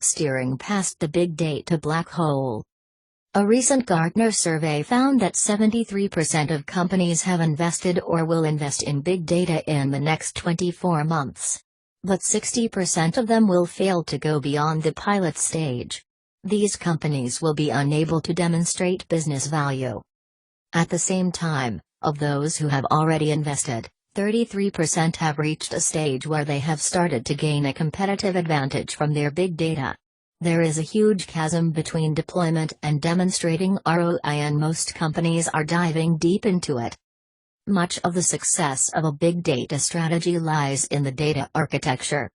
Steering past the big data black hole. A recent Gartner survey found that 73% of companies have invested or will invest in big data in the next 24 months. But 60% of them will fail to go beyond the pilot stage. These companies will be unable to demonstrate business value. At the same time, of those who have already invested, 33% have reached a stage where they have started to gain a competitive advantage from their big data. There is a huge chasm between deployment and demonstrating ROI, and most companies are diving deep into it. Much of the success of a big data strategy lies in the data architecture.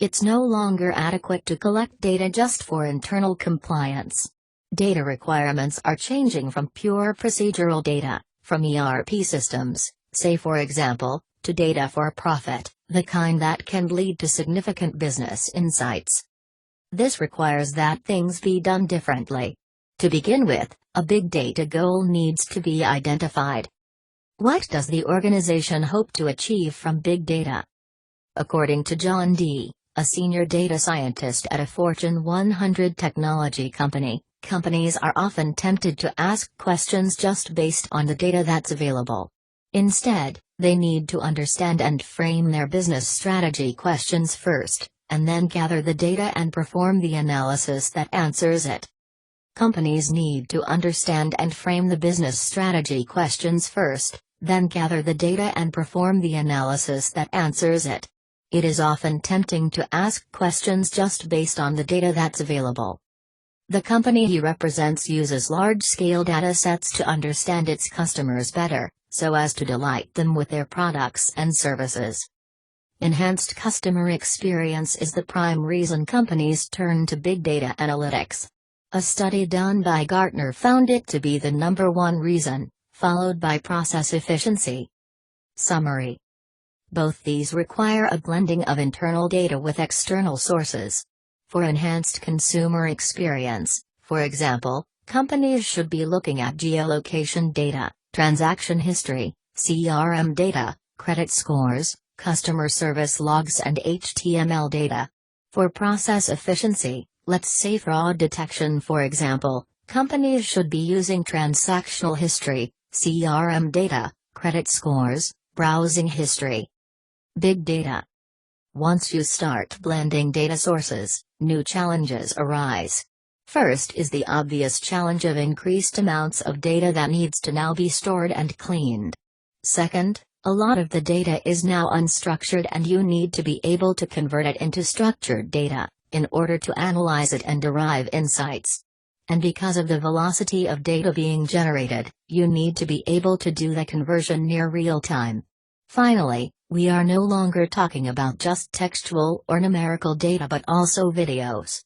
It's no longer adequate to collect data just for internal compliance. Data requirements are changing from pure procedural data, from ERP systems, say for example, to data for profit, the kind that can lead to significant business insights. This requires that things be done differently. To begin with, a big data goal needs to be identified. What does the organization hope to achieve from big data? According to John D., a senior data scientist at a Fortune 100 technology company, companies are often tempted to ask questions just based on the data that's available. Instead, they need to understand and frame their business strategy questions first, and then gather the data and perform the analysis that answers it. Companies need to understand and frame the business strategy questions first, then gather the data and perform the analysis that answers it. It is often tempting to ask questions just based on the data that's available. The company he represents uses large-scale data sets to understand its customers better, so as to delight them with their products and services. Enhanced customer experience is the prime reason companies turn to big data analytics. A study done by Gartner found it to be the #1 reason, followed by process efficiency. Summary. Both these require a blending of internal data with external sources. For enhanced consumer experience, for example, companies should be looking at geolocation data, transaction history, CRM data, credit scores, customer service logs and HTML data. For process efficiency, let's say fraud detection for example, companies should be using transactional history, CRM data, credit scores, browsing history. Big data. Once you start blending data sources, new challenges arise. First is the obvious challenge of increased amounts of data that needs to now be stored and cleaned. Second, a lot of the data is now unstructured and you need to be able to convert it into structured data, in order to analyze it and derive insights. And because of the velocity of data being generated, you need to be able to do the conversion near real time. Finally, we are no longer talking about just textual or numerical data but also videos.